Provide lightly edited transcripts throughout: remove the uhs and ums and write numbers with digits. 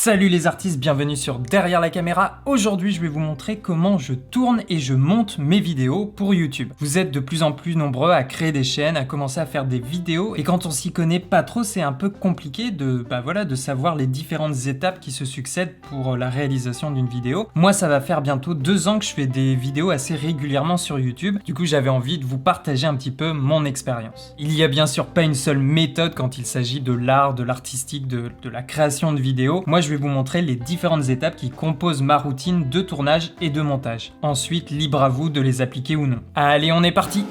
Salut les artistes, bienvenue sur Derrière la caméra. Aujourd'hui, je vais vous montrer comment je tourne et je monte mes vidéos pour YouTube. Vous êtes de plus en plus nombreux à créer des chaînes, à commencer à faire des vidéos et quand on s'y connaît pas trop, c'est un peu compliqué de savoir les différentes étapes qui se succèdent pour la réalisation d'une vidéo. Moi, ça va faire bientôt 2 ans que je fais des vidéos assez régulièrement sur YouTube. Du coup, j'avais envie de vous partager un petit peu mon expérience. Il y a bien sûr pas une seule méthode quand il s'agit de l'art, de l'artistique, de la création de vidéos. Moi, je vais vous montrer les différentes étapes qui composent ma routine de tournage et de montage. Ensuite, libre à vous de les appliquer ou non. Allez, on est parti!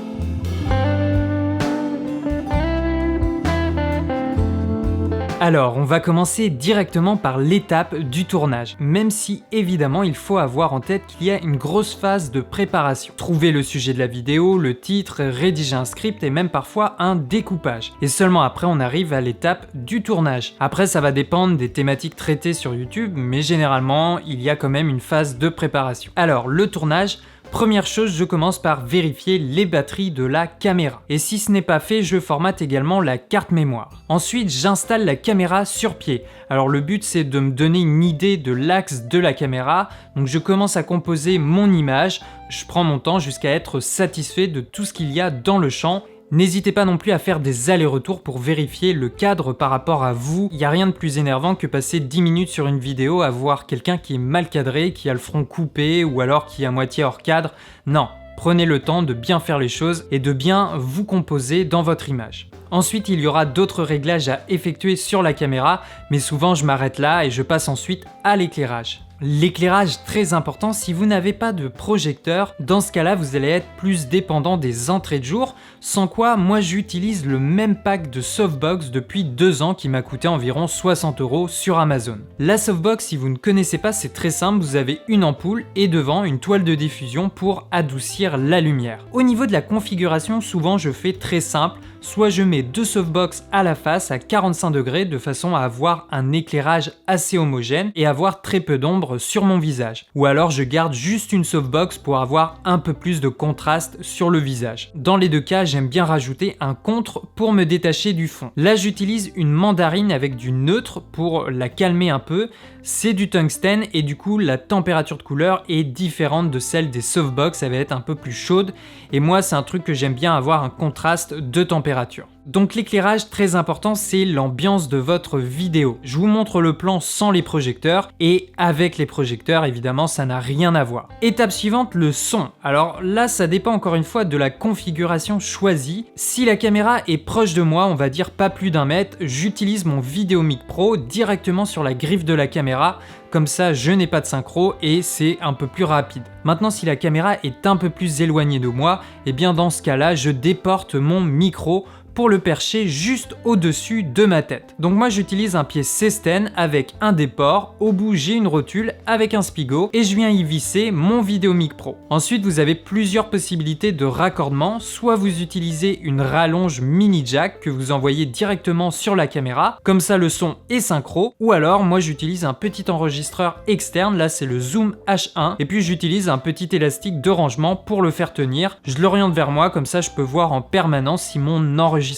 Alors, on va commencer directement par l'étape du tournage, même si évidemment il faut avoir en tête qu'il y a une grosse phase de préparation. Trouver le sujet de la vidéo, le titre, rédiger un script et même parfois un découpage. Et seulement après on arrive à l'étape du tournage. Après ça va dépendre des thématiques traitées sur YouTube, mais généralement il y a quand même une phase de préparation. Alors, le tournage, première chose, je commence par vérifier les batteries de la caméra. Et si ce n'est pas fait, je formate également la carte mémoire. Ensuite, j'installe la caméra sur pied. Alors le but, c'est de me donner une idée de l'axe de la caméra. Donc je commence à composer mon image. Je prends mon temps jusqu'à être satisfait de tout ce qu'il y a dans le champ. N'hésitez pas non plus à faire des allers-retours pour vérifier le cadre par rapport à vous. Il n'y a rien de plus énervant que passer 10 minutes sur une vidéo à voir quelqu'un qui est mal cadré, qui a le front coupé ou alors qui est à moitié hors cadre. Non, prenez le temps de bien faire les choses et de bien vous composer dans votre image. Ensuite, il y aura d'autres réglages à effectuer sur la caméra, mais souvent je m'arrête là et je passe ensuite à l'éclairage. L'éclairage, très important, si vous n'avez pas de projecteur, dans ce cas-là, vous allez être plus dépendant des entrées de jour, sans quoi, moi j'utilise le même pack de softbox depuis 2 ans qui m'a coûté environ 60 € sur Amazon. La softbox, si vous ne connaissez pas, c'est très simple, vous avez une ampoule et devant une toile de diffusion pour adoucir la lumière. Au niveau de la configuration, souvent je fais très simple, soit je mets 2 softbox à la face à 45 degrés de façon à avoir un éclairage assez homogène et avoir très peu d'ombre sur mon visage. Ou alors je garde juste une softbox pour avoir un peu plus de contraste sur le visage. Dans les deux cas, j'aime bien rajouter un contre pour me détacher du fond. Là, j'utilise une mandarine avec du neutre pour la calmer un peu. C'est du tungstène et du coup, la température de couleur est différente de celle des softbox, elle va être un peu plus chaude. Et moi, c'est un truc que j'aime bien avoir un contraste de température. Donc l'éclairage, très important, c'est l'ambiance de votre vidéo. Je vous montre le plan sans les projecteurs et avec les projecteurs, évidemment, ça n'a rien à voir. Étape suivante, le son. Alors là, ça dépend encore une fois de la configuration choisie. Si la caméra est proche de moi, on va dire pas plus d'1 mètre, j'utilise mon Videomic Pro directement sur la griffe de la caméra. Comme ça, je n'ai pas de synchro et c'est un peu plus rapide. Maintenant, si la caméra est un peu plus éloignée de moi, et bien dans ce cas-là, je déporte mon micro pour le percher juste au-dessus de ma tête. Donc moi j'utilise un pied C-stand avec un déport, au bout j'ai une rotule avec un spigot et je viens y visser mon Videomic Pro. Ensuite vous avez plusieurs possibilités de raccordement, soit vous utilisez une rallonge mini jack que vous envoyez directement sur la caméra, comme ça le son est synchro, ou alors moi j'utilise un petit enregistreur externe, là c'est le Zoom H1, et puis j'utilise un petit élastique de rangement pour le faire tenir. Je l'oriente vers moi, comme ça je peux voir en permanence si mon enregistrement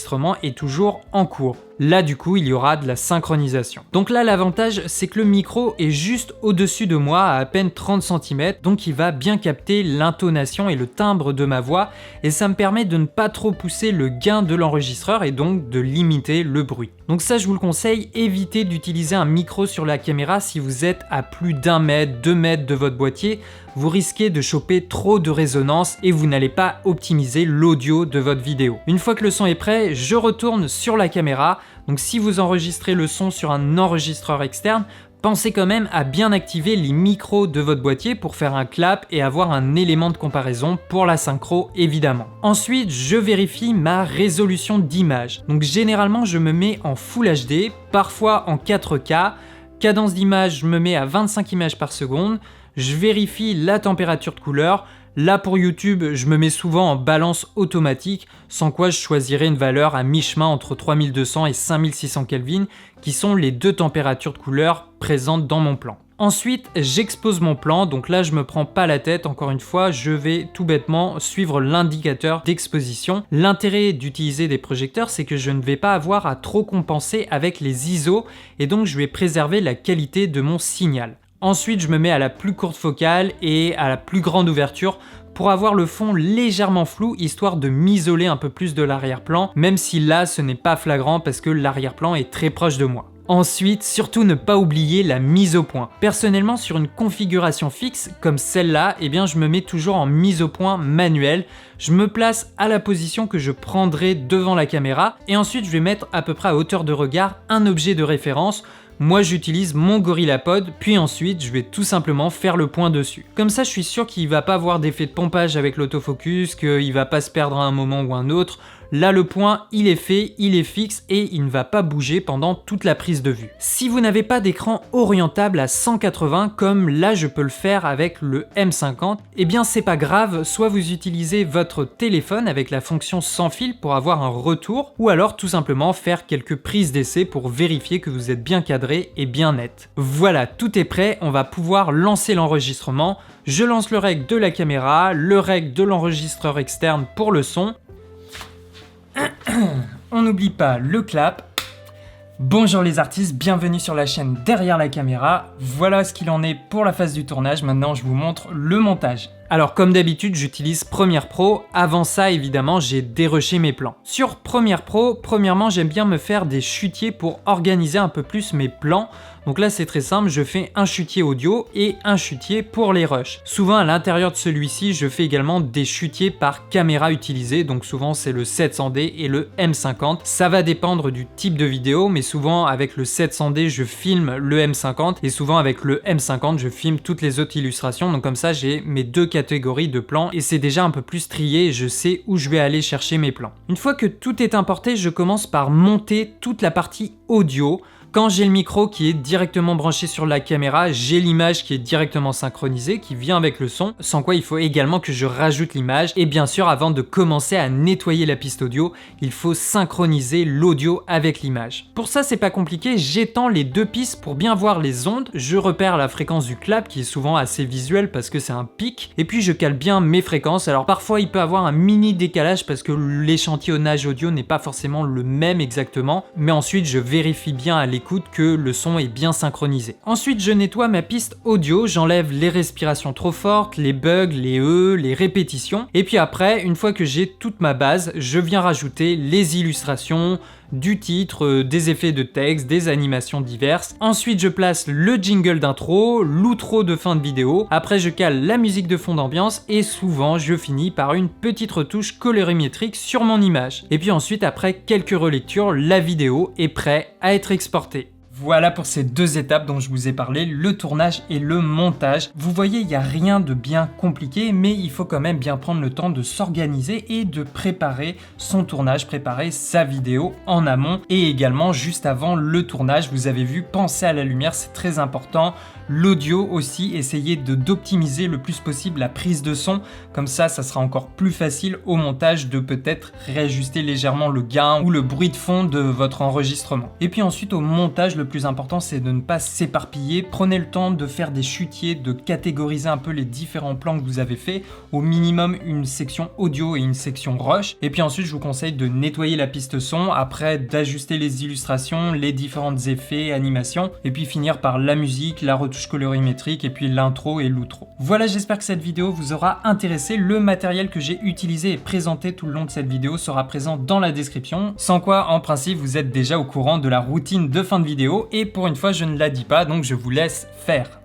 est toujours en cours. Là du coup il y aura de la synchronisation. Donc là l'avantage c'est que le micro est juste au-dessus de moi à peine 30 cm, donc il va bien capter l'intonation et le timbre de ma voix et ça me permet de ne pas trop pousser le gain de l'enregistreur et donc de limiter le bruit. Donc ça je vous le conseille, évitez d'utiliser un micro sur la caméra si vous êtes à plus d'1 mètre, 2 mètres de votre boîtier, vous risquez de choper trop de résonance et vous n'allez pas optimiser l'audio de votre vidéo. Une fois que le son est prêt, je retourne sur la caméra. Donc si vous enregistrez le son sur un enregistreur externe, pensez quand même à bien activer les micros de votre boîtier pour faire un clap et avoir un élément de comparaison pour la synchro évidemment. Ensuite, je vérifie ma résolution d'image. Donc généralement, je me mets en Full HD, parfois en 4K. Cadence d'image, je me mets à 25 images par seconde. Je vérifie la température de couleur. Là pour YouTube, je me mets souvent en balance automatique, sans quoi je choisirais une valeur à mi-chemin entre 3200 et 5600 Kelvin, qui sont les 2 températures de couleur présentes dans mon plan. Ensuite, j'expose mon plan, donc là je me prends pas la tête, encore une fois, je vais tout bêtement suivre l'indicateur d'exposition. L'intérêt d'utiliser des projecteurs, c'est que je ne vais pas avoir à trop compenser avec les ISO et donc je vais préserver la qualité de mon signal. Ensuite, je me mets à la plus courte focale et à la plus grande ouverture pour avoir le fond légèrement flou, histoire de m'isoler un peu plus de l'arrière-plan, même si là ce n'est pas flagrant parce que l'arrière-plan est très proche de moi. Ensuite, surtout ne pas oublier la mise au point. Personnellement, sur une configuration fixe comme celle-là, eh bien, je me mets toujours en mise au point manuelle. Je me place à la position que je prendrai devant la caméra et ensuite je vais mettre à peu près à hauteur de regard un objet de référence. Moi j'utilise mon GorillaPod, puis ensuite je vais tout simplement faire le point dessus. Comme ça je suis sûr qu'il va pas avoir d'effet de pompage avec l'autofocus, qu'il va pas se perdre à un moment ou un autre. Là le point il est fait, il est fixe et il ne va pas bouger pendant toute la prise de vue. Si vous n'avez pas d'écran orientable à 180 comme là je peux le faire avec le M50, eh bien c'est pas grave, soit vous utilisez votre téléphone avec la fonction sans fil pour avoir un retour, ou alors tout simplement faire quelques prises d'essai pour vérifier que vous êtes bien cadré et bien net. Voilà, tout est prêt, on va pouvoir lancer l'enregistrement. Je lance le rec de la caméra, le rec de l'enregistreur externe pour le son. On n'oublie pas le clap. Bonjour les artistes, bienvenue sur la chaîne Derrière la caméra. Voilà ce qu'il en est pour la phase du tournage, maintenant je vous montre le montage. Alors comme d'habitude j'utilise Premiere Pro, avant ça évidemment j'ai dérushé mes plans. Sur Premiere Pro, premièrement j'aime bien me faire des chutiers pour organiser un peu plus mes plans. Donc là c'est très simple, je fais un chutier audio et un chutier pour les rushs. Souvent à l'intérieur de celui-ci je fais également des chutiers par caméra utilisée, donc souvent c'est le 700D et le M50. Ça va dépendre du type de vidéo, mais souvent avec le 700D je filme le M50 et souvent avec le M50 je filme toutes les autres illustrations. Donc comme ça j'ai mes deux catégories de plans et c'est déjà un peu plus trié et je sais où je vais aller chercher mes plans. Une fois que tout est importé, je commence par monter toute la partie audio. Quand j'ai le micro qui est directement branché sur la caméra, j'ai l'image qui est directement synchronisée, qui vient avec le son, sans quoi il faut également que je rajoute l'image. Et bien sûr, avant de commencer à nettoyer la piste audio, il faut synchroniser l'audio avec l'image. Pour ça, c'est pas compliqué, j'étends les deux pistes pour bien voir les ondes, je repère la fréquence du clap qui est souvent assez visuelle parce que c'est un pic, et puis je cale bien mes fréquences. Alors parfois, il peut avoir un mini décalage parce que l'échantillonnage audio n'est pas forcément le même exactement, mais ensuite je vérifie bien à l'écoute que le son est bien synchronisé. Ensuite, je nettoie ma piste audio, j'enlève les respirations trop fortes, les bugs, les les répétitions. Et puis après, une fois que j'ai toute ma base, je viens rajouter les illustrations, du titre, des effets de texte, des animations diverses. Ensuite, je place le jingle d'intro, l'outro de fin de vidéo. Après, je cale la musique de fond d'ambiance et souvent, je finis par une petite retouche colorimétrique sur mon image. Et puis ensuite, après quelques relectures, la vidéo est prête à être exportée. Voilà pour ces deux étapes dont je vous ai parlé, le tournage et le montage. Vous voyez, il n'y a rien de bien compliqué, mais il faut quand même bien prendre le temps de s'organiser et de préparer son tournage, préparer sa vidéo en amont et également juste avant le tournage. Vous avez vu, penser à la lumière, c'est très important. L'audio aussi, essayez d'optimiser le plus possible la prise de son, comme ça sera encore plus facile au montage de peut-être réajuster légèrement le gain ou le bruit de fond de votre enregistrement. Et puis ensuite au montage, le plus important c'est de ne pas s'éparpiller, prenez le temps de faire des chutiers, de catégoriser un peu les différents plans que vous avez fait, au minimum une section audio et une section rush, et puis ensuite je vous conseille de nettoyer la piste son, après d'ajuster les illustrations, les différents effets, animations, et puis finir par la musique, la retouche colorimétrique et puis l'intro et l'outro. Voilà, j'espère que cette vidéo vous aura intéressé. Le matériel que j'ai utilisé et présenté tout le long de cette vidéo sera présent dans la description, sans quoi en principe vous êtes déjà au courant de la routine de fin de vidéo et pour une fois je ne la dis pas, donc je vous laisse faire.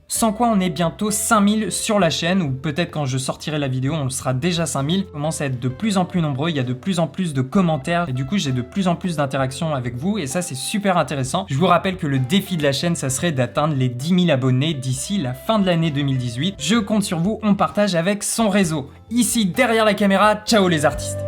Sans quoi on est bientôt 5000 sur la chaîne, ou peut-être quand je sortirai la vidéo on sera déjà 5000. On commence à être de plus en plus nombreux, il y a de plus en plus de commentaires et du coup j'ai de plus en plus d'interactions avec vous et ça c'est super intéressant. Je vous rappelle que le défi de la chaîne ça serait d'atteindre les 10 000 abonnés d'ici la fin de l'année 2018. Je compte sur vous, on partage avec son réseau. Ici derrière la caméra, ciao les artistes.